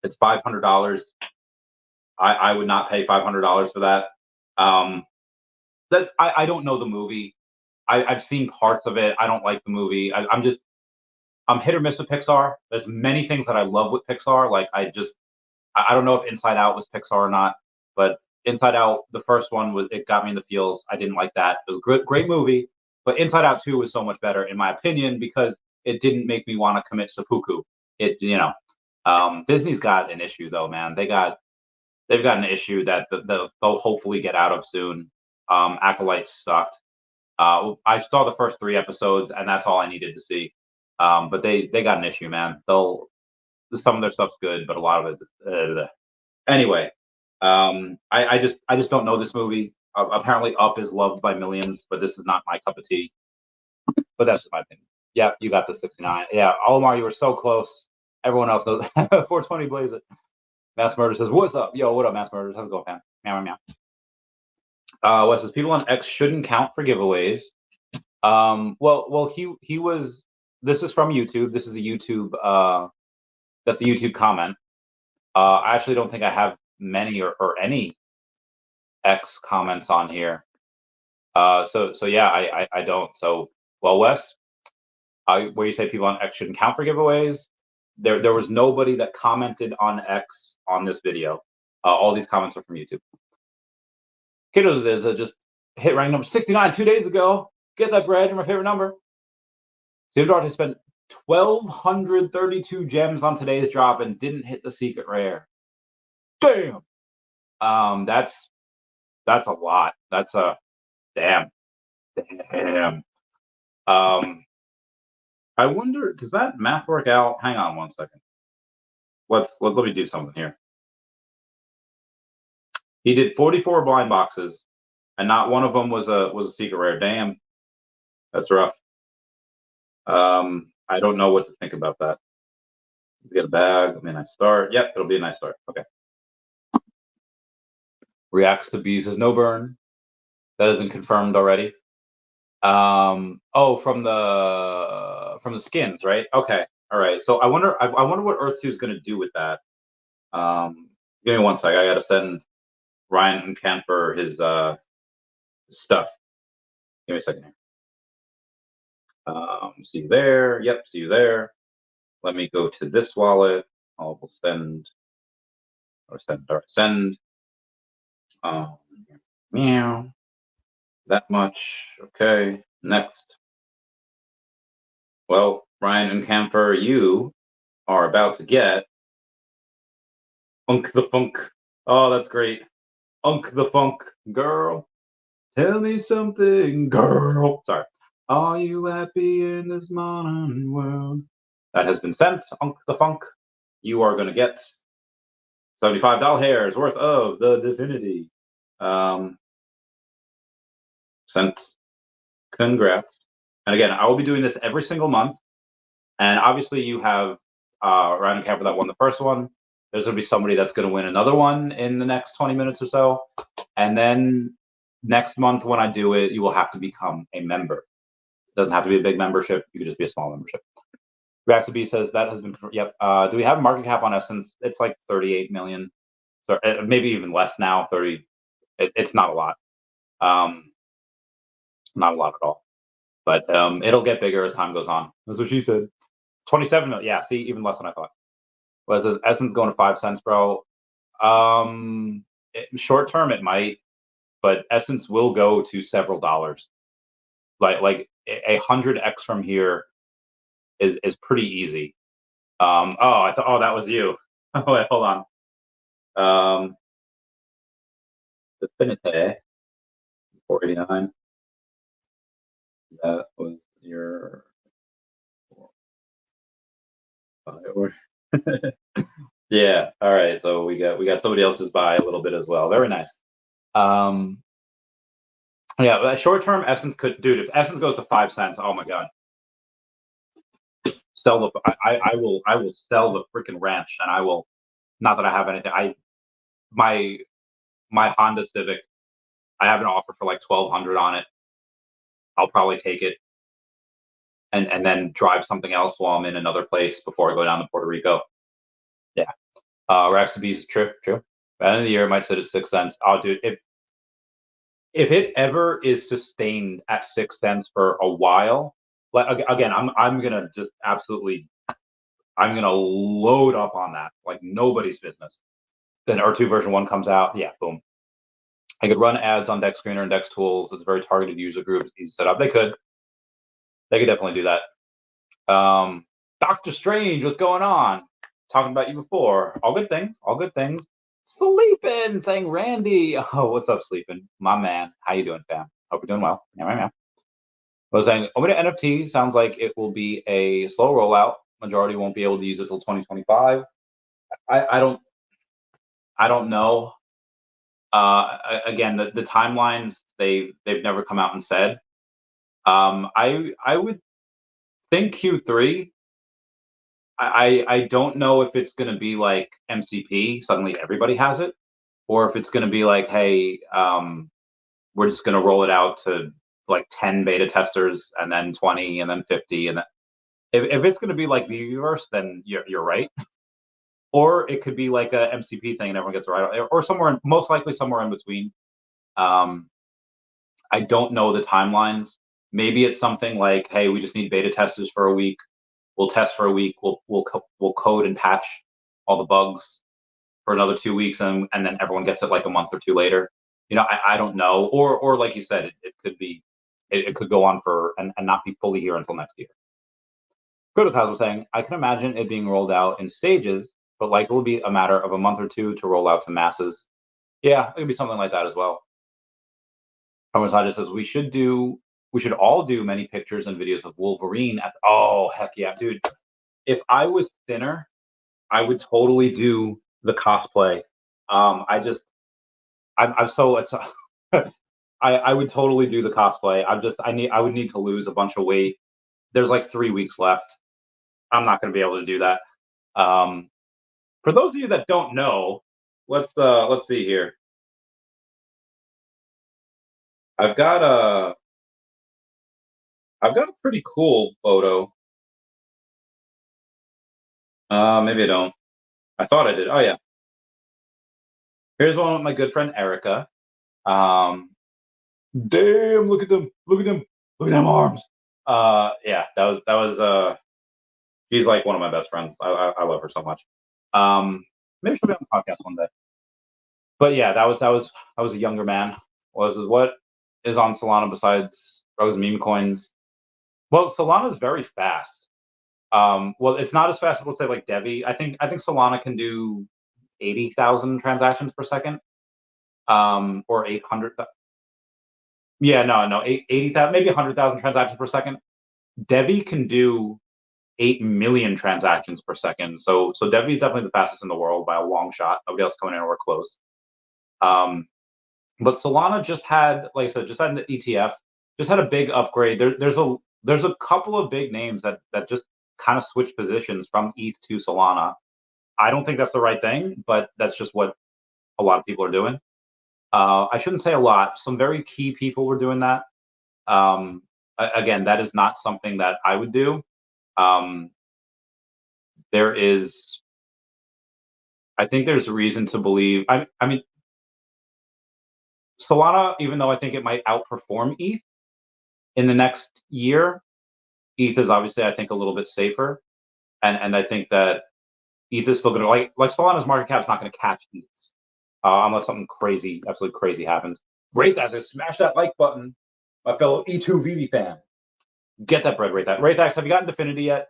It's $500. I would not pay $500 for that. I don't know the movie. I've seen parts of it. I don't like the movie. I'm hit or miss with Pixar. There's many things that I love with Pixar. Like I don't know if Inside Out was Pixar or not, but Inside Out, the first one it got me in the feels. I didn't like that. It was a great movie, but Inside Out 2 was so much better in my opinion because it didn't make me want to commit seppuku. Disney's got an issue though, man. They've got an issue that they'll hopefully get out of soon. Acolyte sucked. I saw the first 3 episodes and that's all I needed to see. But they got an issue, man. Some of their stuff's good, but a lot of it. Anyway, I just don't know this movie. Apparently, Up is loved by millions, but this is not my cup of tea. But that's my opinion. Yeah, you got the 69. Yeah, Omar, you were so close. Everyone else knows. 420 blaze it. Mass Murder says, "What's up, yo? What up, Mass Murder? How's it going, fam? Meow meow meow." Wes says, "People on X shouldn't count for giveaways." Well, he was. This is from YouTube. This is a YouTube. That's a YouTube comment. I actually don't think I have many or any X comments on here. So yeah, I don't. So well, Wes, where you say people on X shouldn't count for giveaways, there was nobody that commented on X on this video. All these comments are from YouTube. Kiddos is just hit rank number 69 2 days ago. Get that bread, my favorite number. Theodore has spent 1,232 gems on today's drop and didn't hit the secret rare. Damn. That's a lot. That's a damn. I wonder, does that math work out? Hang on 1 second. Let me do something here. He did 44 blind boxes, and not one of them was a secret rare. Damn, that's rough. I don't know what to think about that. Get a bag. I mean, nice start. Yep, it'll be a nice start. Okay. Reacts to bees has no burn. That has been confirmed already. Oh, from the skins, right? Okay. All right. So I wonder what Earth 2 is going to do with that. Give me 1 sec. I got to send Ryan and Camper his stuff. Give me a second here. See you there. Yep, see you there. Let me go to this wallet. I'll send or send. Meow. That much. Okay. Next. Well, Ryan and Camper, you are about to get Unk the Funk. Oh, that's great. Unk the Funk, girl. Tell me something, girl. Sorry. Are you happy in this modern world? That has been sent, Unk the Funk. You are going to get $75 hairs worth of the Definity. Sent. Congrats. And again, I will be doing this every single month. And obviously you have Ryan and Camper that won the first one. There's going to be somebody that's going to win another one in the next 20 minutes or so. And then next month when I do it, you will have to become a member. It doesn't have to be a big membership. You could just be a small membership. Reacts to B says that has been, yep. Do we have market cap on Essence? It's like 38 million. So maybe even less now, 30. It's not a lot. Not a lot at all. But it'll get bigger as time goes on. That's what she said. 27 million. Yeah, see, even less than I thought. Well, it says Essence going to 5 cents, bro. Short term, it might, but Essence will go to several dollars. Like 100x from here is pretty easy. Oh, I thought, oh, that was you. Oh, wait, hold on. Definity 489. That was your. Yeah. All right. So we got somebody else's buy a little bit as well. Very nice. Yeah. Short term, Essence could, dude. If Essence goes to 5 cents, oh my god. Sell the. I will sell the freaking ranch, and I will. Not that I have anything. My Honda Civic. I have an offer for like 1,200 on it. I'll probably take it, and then drive something else while I'm in another place before I go down to Puerto Rico. Yeah. Racks to Bees, true. By the end of the year, it might sit at 6 cents. Oh, dude, if it ever is sustained at 6 cents for a while, like again, I'm gonna just absolutely, I'm gonna load up on that like nobody's business. Then R2 version 1 comes out, yeah, boom. I could run ads on Deck Screener and Dex Tools. It's a very targeted user group. It's easy to set up. They could definitely do that. Doctor Strange, what's going on? Talking about you before. All good things. All good things. Sleeping, saying Randy. Oh, what's up, Sleeping? My man. How you doing, fam? Hope you're doing well. Yeah. I was saying, OMI NFT sounds like it will be a slow rollout. Majority won't be able to use it till 2025. I don't know. Again, the timelines they've never come out and said. I would think Q3. I don't know if it's going to be like MCP, suddenly everybody has it, or if it's going to be like, hey, we're just going to roll it out to like 10 beta testers and then 20 and then 50. And if it's going to be like VeVe, then you're right. Or it could be like a MCP thing and everyone gets it right, or somewhere, most likely somewhere in between. I don't know the timelines. Maybe it's something like, hey, we just need beta testers for a week. We'll test for a week. We'll code and patch all the bugs for another 2 weeks, and then everyone gets it like a month or two later. I don't know. Or like you said, it could be, it could go on for and not be fully here until next year. Prototype was saying, I can imagine it being rolled out in stages, but like it will be a matter of a month or two to roll out to masses. Yeah, it could be something like that as well. Just says we should all do many pictures and videos of Wolverine oh heck yeah, dude. If I was thinner, I would totally do the cosplay. I'm so it's I would totally do the cosplay. I would need to lose a bunch of weight. There's like 3 weeks left. I'm not going to be able to do that. For those of you that don't know, let's see here. I've got a I've got a pretty cool photo. Maybe I don't. I thought I did. Oh yeah. Here's one with my good friend Erica. Damn, look at them. Look at them. Look at them arms. Yeah, that was she's like one of my best friends. I love her so much. Maybe she'll be on the podcast one day. But yeah, that was a younger man. What is on Solana besides Rose meme coins? Well, Solana is very fast. Well, it's not as fast as let's say like Devi. I think Solana can do 80,000 transactions per second, or 800. Yeah, no, 80,000, maybe 100,000 transactions per second. Devi can do 8 million transactions per second. So Devi is definitely the fastest in the world by a long shot. Nobody else coming anywhere close. But Solana just had, like I said, just had an ETF, just had a big upgrade. There's a couple of big names that just kind of switch positions from ETH to Solana. I don't think that's the right thing, but that's just what a lot of people are doing. I shouldn't say a lot. Some very key people were doing that. Again, that is not something that I would do. There is, I think there's reason to believe. I mean, Solana, even though I think it might outperform ETH in the next year, ETH is obviously, I think, a little bit safer, and I think that ETH is still going to like Solana's market cap is not going to catch ETH's unless something crazy, absolutely crazy happens. Great, guys! Smash that like button, my fellow E2 VeVe fan. Get that bread, Raythax. Raythax, have you gotten Definity yet?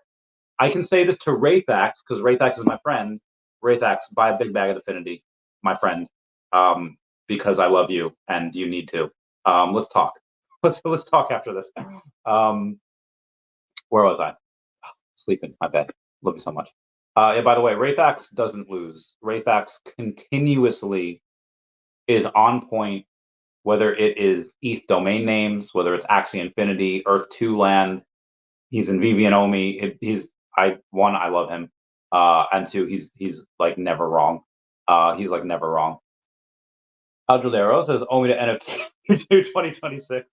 I can say this to Raythax because Raythax is my friend. Raythax, buy a big bag of Definity, my friend, because I love you and you need to. Let's talk. Let's talk after this. Where was I? Sleeping. My bed. Love you so much. Yeah. By the way, Raythax doesn't lose. Raythax continuously is on point. Whether it is ETH domain names, whether it's Axie Infinity, Earth 2 Land, he's in VeVe and OMI. I love him, and two, he's like never wrong. He's like never wrong. Aldradero says OMI to NFT 2026.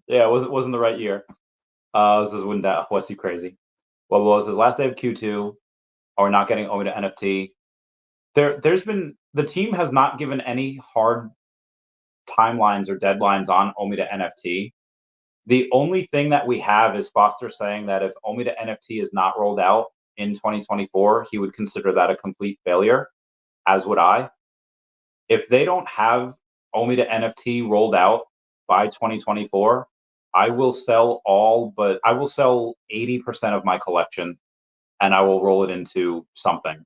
Yeah, it wasn't the right year. This is when that was he crazy. What was his last day of Q2? Are we not getting OMI to NFT? There's been, the team has not given any hard timelines or deadlines on OMI to NFT. The only thing that we have is Foster saying that if OMI to NFT is not rolled out in 2024, he would consider that a complete failure, as would I. If they don't have OMI to NFT rolled out by 2024, I will sell 80% of my collection and I will roll it into something.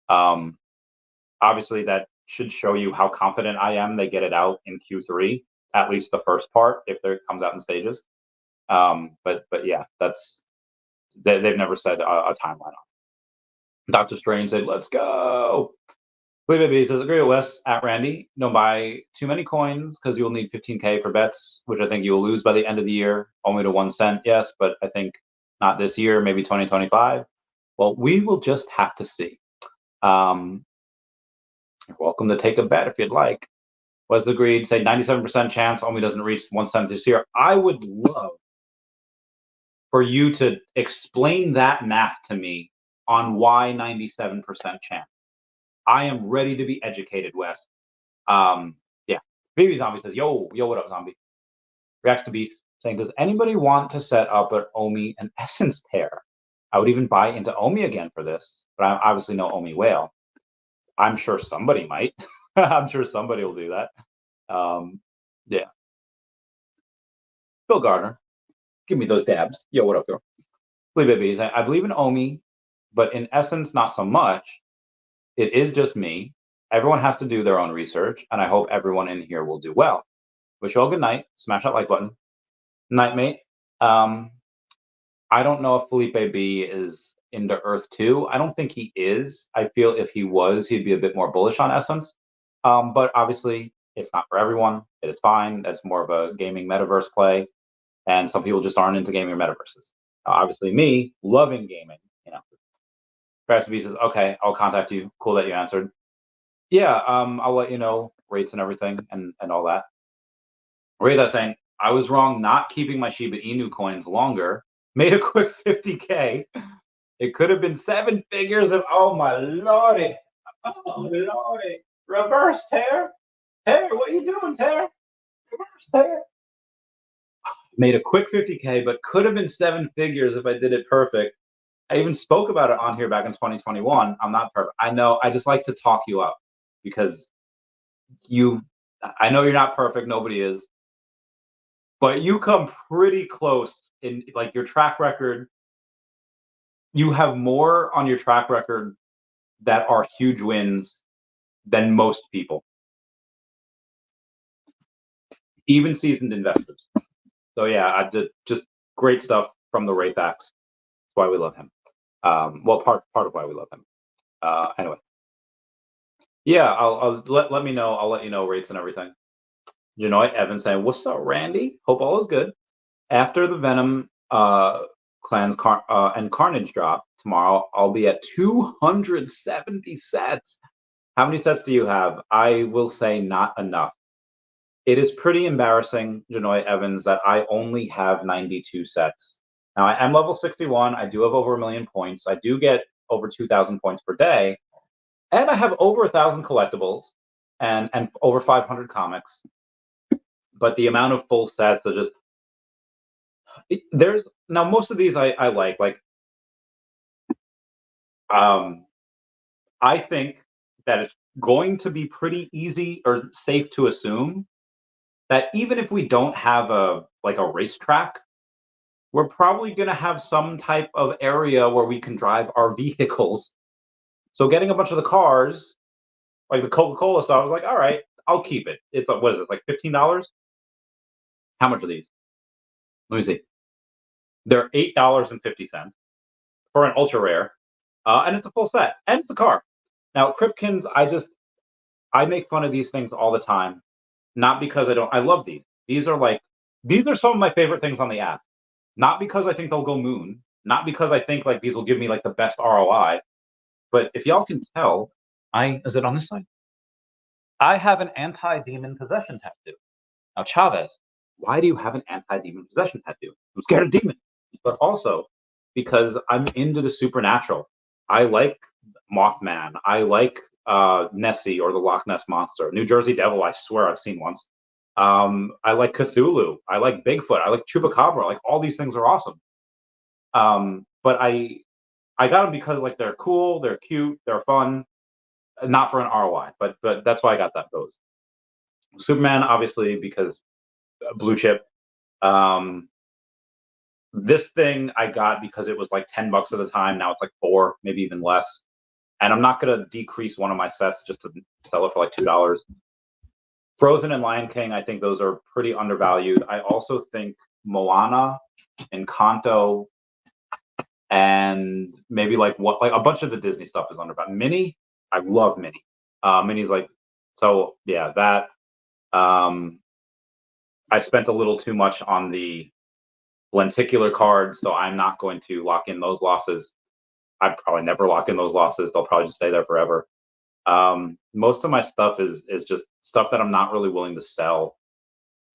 Obviously, that should show you how confident I am they get it out in Q3, at least the first part, if it comes out in stages. But yeah, they've never said a timeline on. Doctor Strange said, "Let's go." VeVe says, "Agree with Wes at Randy. Don't buy too many coins because you'll need 15K for bets, which I think you will lose by the end of the year, only to 1 cent. Yes, but I think not this year, maybe 2025. Well, we will just have to see. You're welcome to take a bet if you'd like." Wes agreed. Say 97% chance OMI doesn't reach 1 cent this year. I would love for you to explain that math to me on why 97% chance. I am ready to be educated, Wes. Yeah. Baby Zombie says, yo, what up, Zombie? Reacts to Beast saying, does anybody want to set up an OMI and Essence pair? I would even buy into OMI again for this, but I'm obviously no OMI whale. I'm sure somebody might. I'm sure somebody will do that. Yeah. Bill Gardner, give me those dabs. Yo, what up, girl? Believe it, bees. I believe in OMI, but in essence, not so much. It is just me. Everyone has to do their own research, and I hope everyone in here will do well. Wish you all good night. Smash that like button. Night, mate. Um, I don't know if Felipe B is into Earth 2. I don't think he is. I feel if he was, he'd be a bit more bullish on Essence. But obviously, it's not for everyone. It is fine. That's more of a gaming metaverse play. And some people just aren't into gaming or metaverses. Obviously, me loving gaming, you know. Recipe says, okay, I'll contact you. Cool that you answered. Yeah, I'll let you know rates and everything and all that. Rita saying, I was wrong not keeping my Shiba Inu coins longer. Made a quick 50K. It could have been 7 figures of, oh my lordy. Oh lordy. Reverse tear. Tear, what are you doing, Tear? Reverse tear. Made a quick 50K, but could have been 7 figures if I did it perfect. I even spoke about it on here back in 2021. I'm not perfect. I know. I just like to talk you up because you, I know you're not perfect. Nobody is, but you come pretty close in like your track record. You have more on your track record that are huge wins than most people, even seasoned investors. So yeah, I did just great stuff from the Wraith Axe. That's why we love him. Well, part of why we love him. Anyway, yeah, I'll let me know. I'll let you know rates and everything. You know, Evan saying, "What's up, Randy? Hope all is good." After the Venom clans and Carnage drop tomorrow, I'll be at 270 sets. How many sets do you have? I will say not enough. It is pretty embarrassing, Janoy Evans, that I only have 92 sets. Now, I am level 61. I do have over 1 million points. I do get over 2,000 points per day. And I have over 1,000 collectibles and over 500 comics. But the amount of full sets are just, there's, now most of these I like, I think that it's going to be pretty easy or safe to assume that even if we don't have a racetrack, we're probably going to have some type of area where we can drive our vehicles. So getting a bunch of the cars, like the Coca-Cola stuff, I was like, all right, I'll keep it. It's what is it, like $15? How much are these? Let me see. They're $8.50 for an ultra rare, and it's a full set, and it's a car. Now, Kripkins, I make fun of these things all the time, not because I don't. I love these. These are some of my favorite things on the app. Not because I think they'll go moon, not because I think like these will give me like the best ROI, but if y'all can tell, is it on this side? I have an anti-demon possession tattoo. Now, Chavez, why do you have an anti-demon possession tattoo? I'm scared of demons, but also because I'm into the supernatural. I like Mothman. I like Nessie or the Loch Ness Monster. New Jersey Devil, I swear I've seen once. I like Cthulhu. I like Bigfoot. I like Chupacabra. Like all these things are awesome. But I got them because like they're cool, they're cute, they're fun, not for an ROI. But that's why I got those. Superman, obviously, because blue chip. Um, this thing I got because it was like $10 at the time. Now it's like 4, maybe even less. And I'm not gonna decrease one of my sets just to sell it for like $2. Frozen and Lion King, I think those are pretty undervalued. I also think Moana, Encanto, and maybe like a bunch of the Disney stuff is undervalued. Minnie, I love Minnie. Minnie's like, so yeah, that. I spent a little too much on the lenticular cards, so I'm not going to lock in those losses. I'd probably never lock in those losses. They'll probably just stay there forever. Most of my stuff is just stuff that I'm not really willing to sell.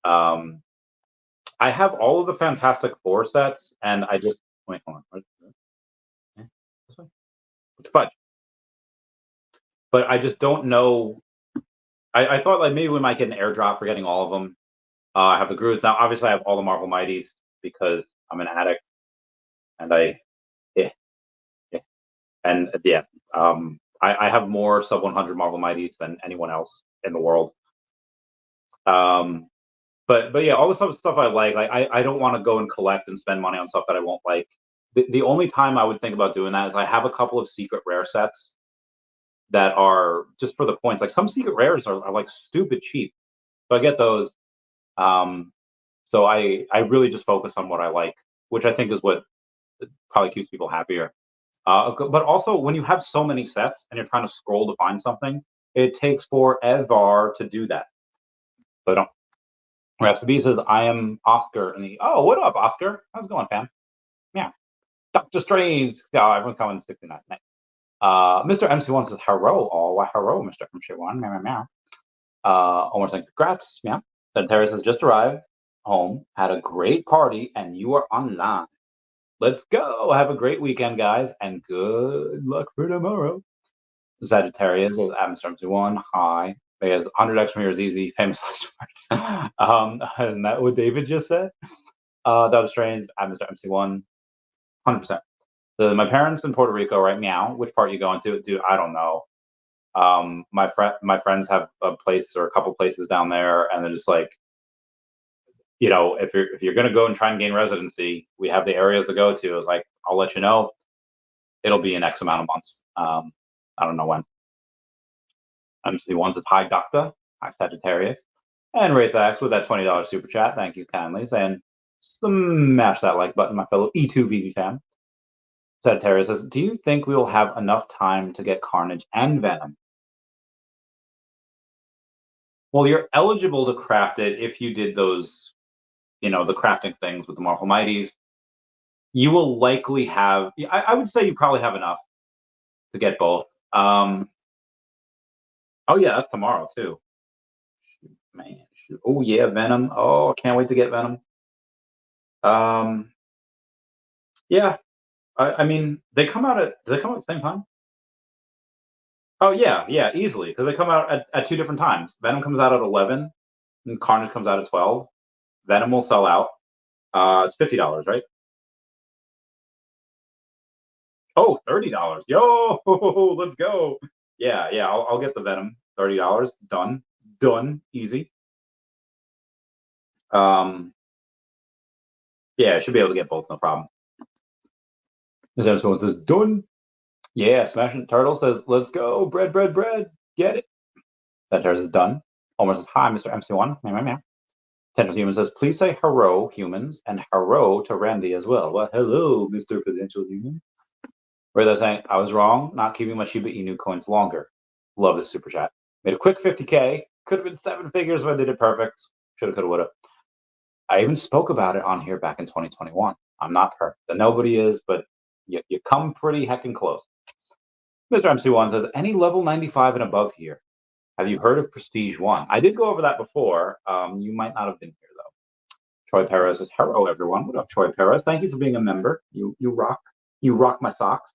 I have all of the Fantastic Four sets, and I just wait. Hold on. It's fudge. But I just don't know. I thought like maybe we might get an airdrop for getting all of them. I have the Grooves now. Obviously, I have all the Marvel Mighties because I'm an addict, and yeah, yeah, and yeah. I have more sub 100 Marvel Mighties than anyone else in the world. Um, but yeah, all the stuff I like I don't want to go and collect and spend money on stuff that I won't like. The only time I would think about doing that is I have a couple of secret rare sets that are just for the points. Like some secret rares are like stupid cheap, so I get those. Um, so I really just focus on what I like, which I think is what probably keeps people happier. But also, when you have so many sets and you're trying to scroll to find something, it takes forever to do that. So don't. Rest B says, I am Oscar. And oh, what up, Oscar? How's it going, fam? Yeah. Dr. Strange. Yeah, everyone's coming 69. Nice. Mr. MC1 says, hello. Oh, why hello, Mr. MC1. Meow, meow, meow. Almost like, congrats. Yeah. Then Terry says, just arrived home, had a great party, and you are online. Let's go. Have a great weekend, guys, and good luck for tomorrow. Sagittarius is at Mr. MC1. Hi. He has 100x from here is easy. Famous last words. Isn't that what David just said? That was strange. At Mr. MC1. 100%. My parents in Puerto Rico, right? Meow. Which part are you going to? Dude, I don't know. My friends have a place or a couple places down there, and they're just like, if you're gonna go and try and gain residency, we have the areas to go to. It's like, I'll let you know. It'll be in X amount of months. I don't know when. MC1 says, hi, Doctor. Hi, Sagittarius. And Wraithax with that $20 super chat. Thank you kindly. Saying, smash that like button, my fellow E2 VeVe fam. Sagittarius says, do you think we will have enough time to get Carnage and Venom? Well, you're eligible to craft it if you did those, the crafting things with the Marvel Mighties. You will likely have, I would say you probably have enough to get both. Oh, yeah, that's tomorrow, too. Man, shoot. Oh, yeah, Venom. Oh, I can't wait to get Venom. Yeah, I mean, do they come out at the same time? Oh, yeah, easily, because they come out at two different times. Venom comes out at 11, and Carnage comes out at 12. Venom will sell out. It's $50, right? Oh, $30. Yo, let's go. Yeah, I'll get the Venom. $30. Done. Easy. Yeah, I should be able to get both, no problem. Someone says, done. Yeah, Smashing Turtle says, let's go. Bread. Get it. That is done. Homer says, hi, Mr. MC1. Meow, meow. Potential Human says, please say hello, humans, and hello to Randy as well. Well, hello, Mr. Potential Human. Where they're saying, I was wrong, not keeping my Shiba Inu coins longer. Love this super chat. Made a quick 50K. Could have been 7 figures if I did it perfect. Shoulda, coulda, woulda. I even spoke about it on here back in 2021. I'm not perfect. And nobody is, but you come pretty heckin' close. Mr. MC1 says, any level 95 and above here? Have you heard of Prestige 1? I did go over that before. You might not have been here, though. Troy Perez says, hello, everyone. What up, Troy Perez? Thank you for being a member. You rock. You rock my socks.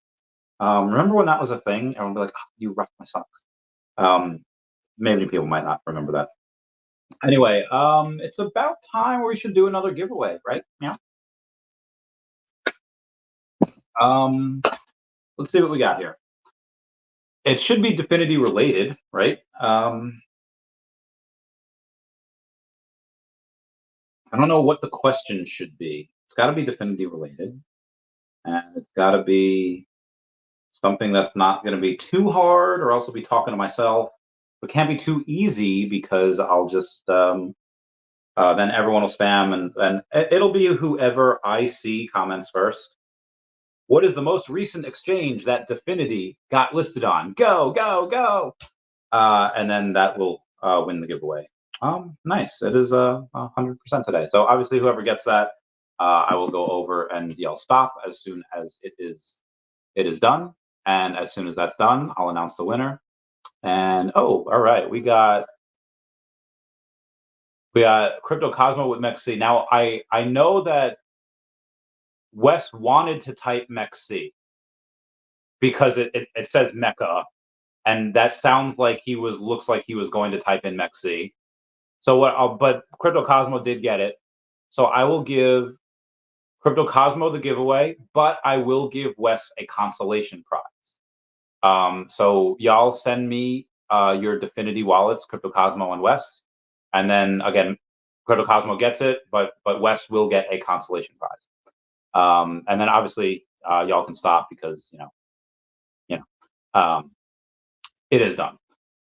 Remember when that was a thing? Everyone would be like, oh, you rock my socks. Maybe people might not remember that. Anyway, it's about time we should do another giveaway, right? Yeah. Let's see what we got here. It should be Definity related, right? I don't know what the question should be. It's got to be Definity related, and it's got to be something that's not going to be too hard, or else I'll be talking to myself. It can't be too easy because I'll just then everyone will spam, and then it'll be whoever I see comments first. What is the most recent exchange that Definity got listed on? Go. And then that will win the giveaway. Nice. It is 100% today. So obviously, whoever gets that, I will go over and yell stop as soon as it is done. And as soon as that's done, I'll announce the winner. And all right, we got Crypto Cosmo with MEXC. Now I know that Wes wanted to type MEXC because it says Mecca, and that sounds like looks like he was going to type in MEXC. So but Crypto Cosmo did get it. So I will give Crypto Cosmo the giveaway, but I will give Wes a consolation prize. So y'all send me your Definity wallets, CryptoCosmo and Wes, and then again, CryptoCosmo gets it, but Wes will get a consolation prize. And then obviously y'all can stop because it is done.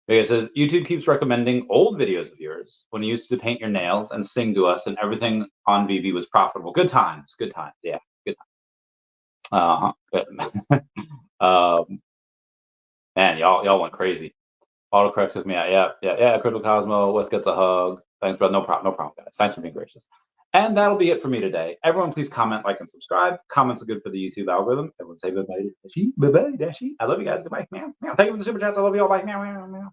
It says YouTube keeps recommending old videos of yours when you used to paint your nails and sing to us, and everything on VeVe was profitable. Good times, yeah, good times. Man, y'all went crazy. Autocorrect took me out. Yeah. Crypto Cosmo, Wes gets a hug. Thanks, brother. No problem, guys. Thanks for being gracious. And that'll be it for me today. Everyone, please comment, like, and subscribe. Comments are good for the YouTube algorithm. Everyone say bye-bye. Bye-bye. I love you guys. Goodbye. Meow. Thank you for the super chats. I love you all. Bye. Meow.